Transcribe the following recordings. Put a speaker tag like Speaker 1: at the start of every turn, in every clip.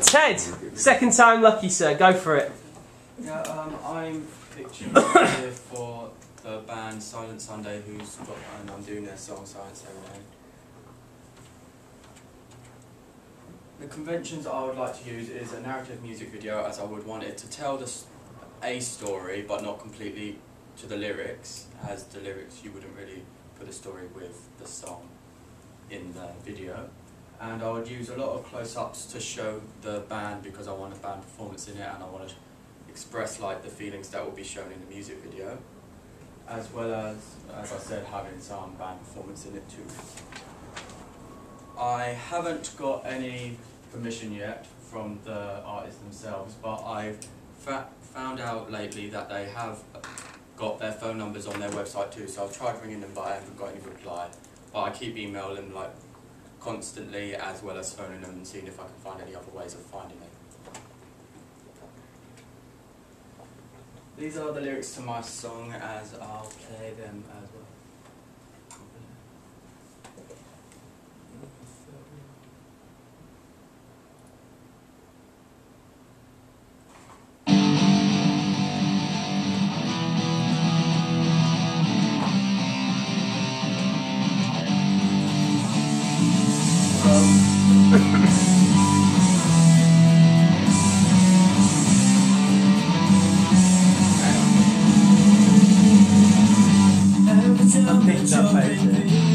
Speaker 1: Ted, second time lucky, sir. Go for it.
Speaker 2: Yeah, I'm pitching here for the band Silent Sunday, and I'm doing their song Silent Serenade. The conventions I would like to use is a narrative music video, as I would want it to tell a story, but not completely to the lyrics, as the lyrics you wouldn't really put a story with the song in the video. And I would use a lot of close-ups to show the band, because I want a band performance in it, and I want to express like the feelings that will be shown in the music video, as well as I said, having some band performance in it too. I haven't got any permission yet from the artists themselves, but I've found out lately that they have got their phone numbers on their website too, so I've tried ringing them but I haven't got any reply. But I keep emailing them like constantly, as well as phoning them and seeing if I can find any other ways of finding it. These are the lyrics to my song, as I'll play them as well.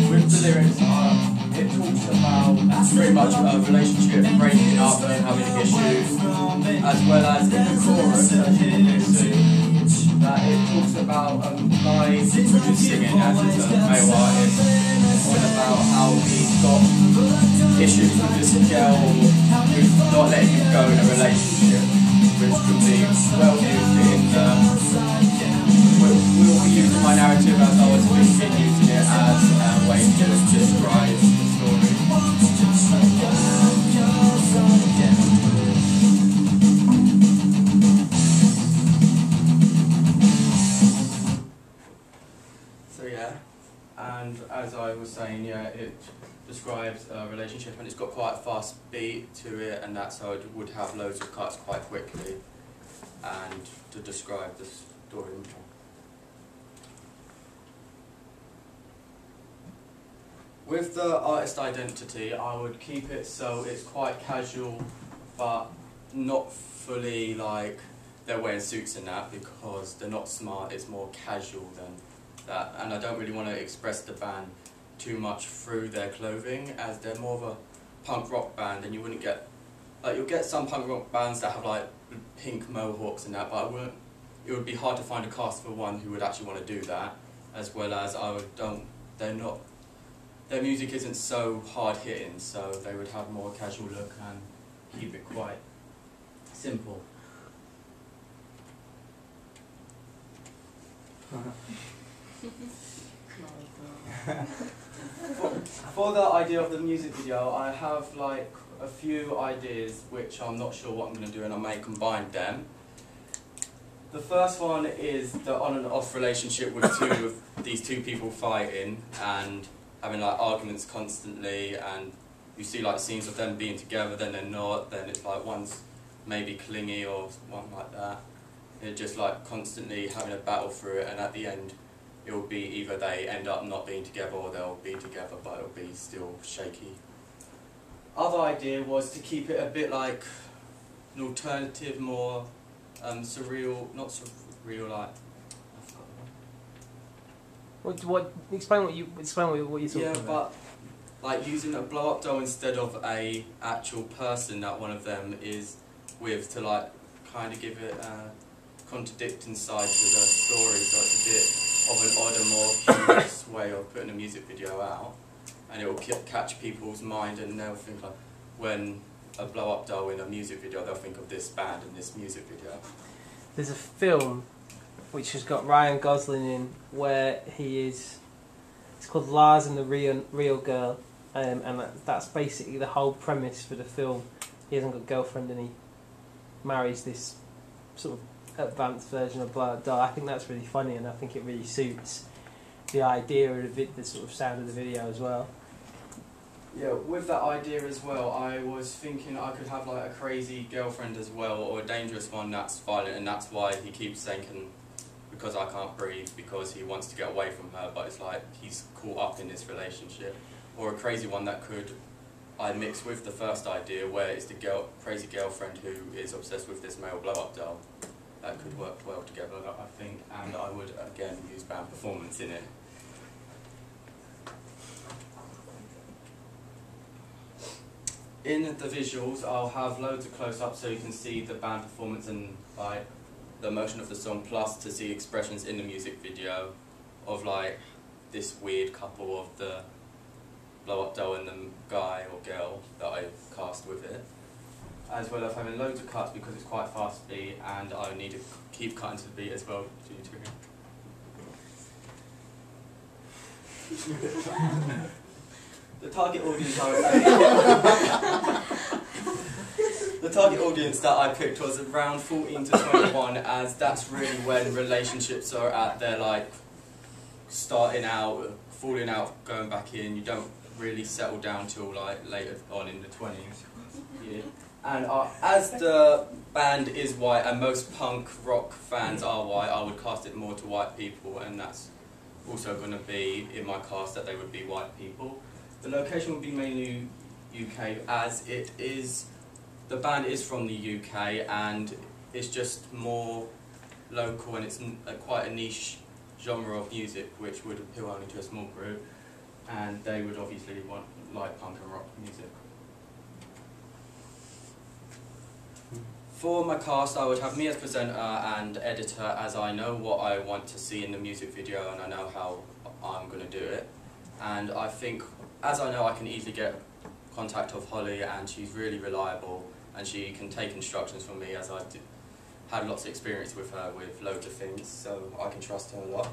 Speaker 2: With the lyrics, it talks about very much a relationship breaking up and having issues, as well as in the chorus, as you can see, that it talks about a guy who's singing, as is a male artist, on about how he's got issues with this girl who's not letting him go in a relationship, which could be well used in we'll be using my narrative as I was thinking, using it as a way to describe the story. So yeah, and as I was saying, yeah, it describes a relationship, and it's got quite a fast beat to it, and that's how it would have loads of cuts quite quickly, and to describe the story. With the artist identity, I would keep it so it's quite casual, but not fully like they're wearing suits and that, because they're not smart, it's more casual than that. And I don't really want to express the band too much through their clothing, as they're more of a punk rock band, and you wouldn't get, like, you'll get some punk rock bands that have like pink mohawks and that, but it would be hard to find a cast for one who would actually want to do that, as well as their music isn't so hard-hitting, so they would have more casual look and keep it quite simple. For the idea of the music video, I have like a few ideas which I'm not sure what I'm going to do, and I may combine them. The first one is the on and off relationship with these two people fighting and having like arguments constantly, and you see like scenes of them being together, then they're not, then it's like one's maybe clingy or one like that. They're just like constantly having a battle through it, and at the end it will be either they end up not being together or they'll be together, but it'll be still shaky. Other idea was to keep it a bit like an alternative, more surreal, not surreal, like
Speaker 1: Explain what you're talking about.
Speaker 2: Yeah, but like using a blow-up doll instead of a actual person that one of them is with, to like kind of give it a contradicting side to the story, so it's a bit of an odd and more humorous way of putting a music video out, and it will catch people's mind, and they'll think like, when a blow-up doll in a music video, they'll think of this band and this music video.
Speaker 1: There's a film which has got Ryan Gosling in, where it's called Lars and the Real Girl, and that's basically the whole premise for the film. He hasn't got a girlfriend and he marries this sort of advanced version of Blow Up Doll. I think that's really funny, and I think it really suits the idea of the sort of sound of the video as well.
Speaker 2: Yeah, with that idea as well, I was thinking I could have like a crazy girlfriend as well, or a dangerous one that's violent, and that's why he keeps saying, because I can't breathe, because he wants to get away from her, but it's like he's caught up in this relationship. Or a crazy one that I mix with the first idea, where it's the crazy girlfriend who is obsessed with this male blow-up doll. That could work well together, I think, and I would again use band performance in it. In the visuals, I'll have loads of close-ups so you can see the band performance and like the emotion of the song, plus to see expressions in the music video of like this weird couple of the blow-up doll and the guy or girl that I cast with it. As well as having loads of cuts because it's quite fast beat, and I need to keep cutting to the beat as well due to the target audience I would the target audience that I picked was around 14 to 21, as that's really when relationships are at their like starting out, falling out, going back in. You don't really settle down till like later on in the 20s. Yeah. And as the band is white and most punk rock fans are white, I would cast it more to white people, and that's also going to be in my cast that they would be white people. The location would be mainly UK, as it is, the band is from the UK and it's just more local, and it's quite a niche genre of music which would appeal only to a small group, and they would obviously want like punk and rock music. For my cast, I would have me as presenter and editor, as I know what I want to see in the music video and I know how I'm going to do it. And I think, as I know, I can easily get contact of Holly, and she's really reliable and she can take instructions from me, as I had lots of experience with her with loads of things, so I can trust her a lot.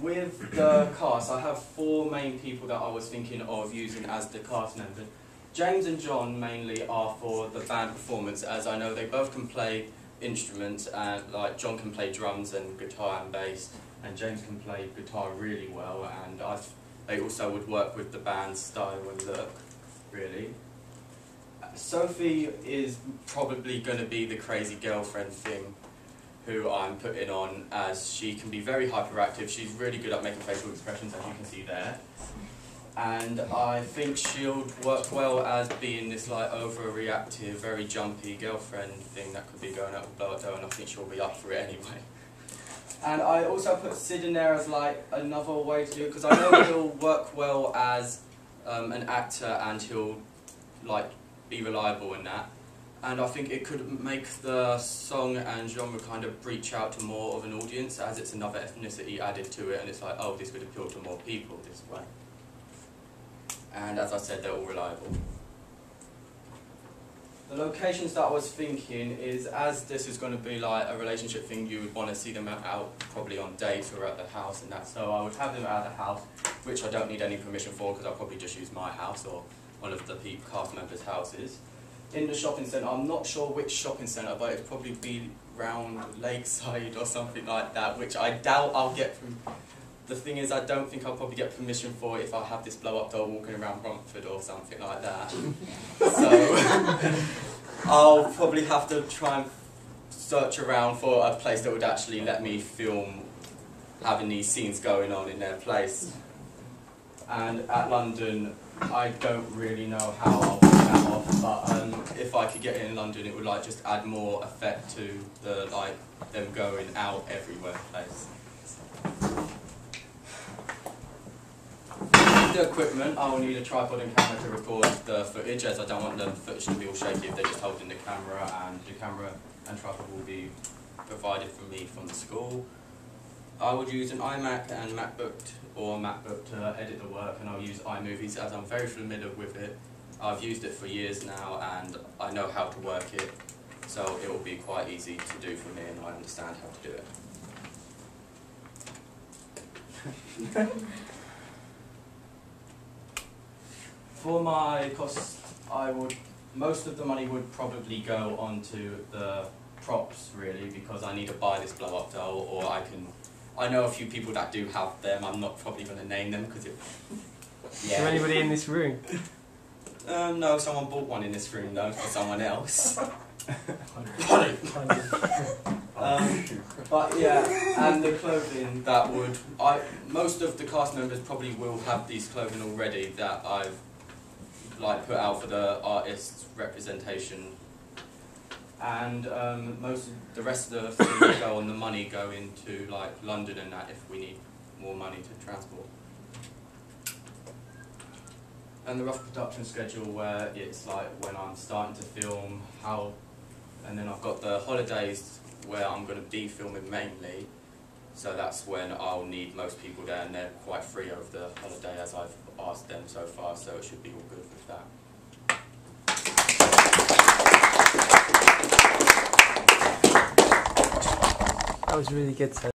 Speaker 2: With the cast, I have 4 main people that I was thinking of using as the cast members. James and John mainly are for the band performance, as I know they both can play instruments, and like John can play drums and guitar and bass, and James can play guitar really well, and they also would work with the band's style and look, really. Sophie is probably going to be the crazy girlfriend thing, who I'm putting on, as she can be very hyperactive. She's really good at making facial expressions, as you can see there. And I think she'll work well as being this like overreactive, very jumpy girlfriend thing that could be going out with blow-up doll, and I think she'll be up for it anyway. And I also put Sid in there as like another way to do it, because I know he'll work well as an actor, and he'll like be reliable in that. And I think it could make the song and genre kind of reach out to more of an audience, as it's another ethnicity added to it, and it's like, oh, this would appeal to more people this way. And as I said, they're all reliable. The locations that I was thinking is, as this is going to be like a relationship thing, you would want to see them out probably on dates or at the house and that, so I would have them at the house, which I don't need any permission for, because I'll probably just use my house or one of the cast members' houses. In the shopping centre, I'm not sure which shopping centre, but it'd probably be round Lakeside or something like that, which I doubt I'll get from. The thing is, I don't think I'll probably get permission for if I have this blow-up doll walking around Romford or something like that. So I'll probably have to try and search around for a place that would actually let me film having these scenes going on in their place. And at London, I don't really know how I'll pull that off, but if I could get it in London, it would like just add more effect to the like them going out everywhere place. With the equipment, I will need a tripod and camera to record the footage, as I don't want the footage to be all shaky if they're just holding the camera, and the camera and tripod will be provided from me from the school. I would use an iMac and MacBook to edit the work, and I'll use iMovies, as I'm very familiar with it. I've used it for years now and I know how to work it, so it will be quite easy to do for me, and I understand how to do it. For my costs, most of the money would probably go onto the props, really, because I need to buy this blow-up doll, or I know a few people that do have them. I'm not probably going to name them because it.
Speaker 1: Is there anybody in this room?
Speaker 2: No, someone bought one in this room though for someone else. But yeah, and the clothing that would most of the cast members probably will have these clothing already that I've like put out for the artist's representation, and most of the rest of the things go on the money go into like London and that if we need more money to transport. And the rough production schedule where it's like when I'm starting to film and then I've got the holidays where I'm going to be filming mainly, so that's when I'll need most people there and they're quite free over the holiday as I've asked them so far, so it should be all good with that.
Speaker 1: That was really good, Ted.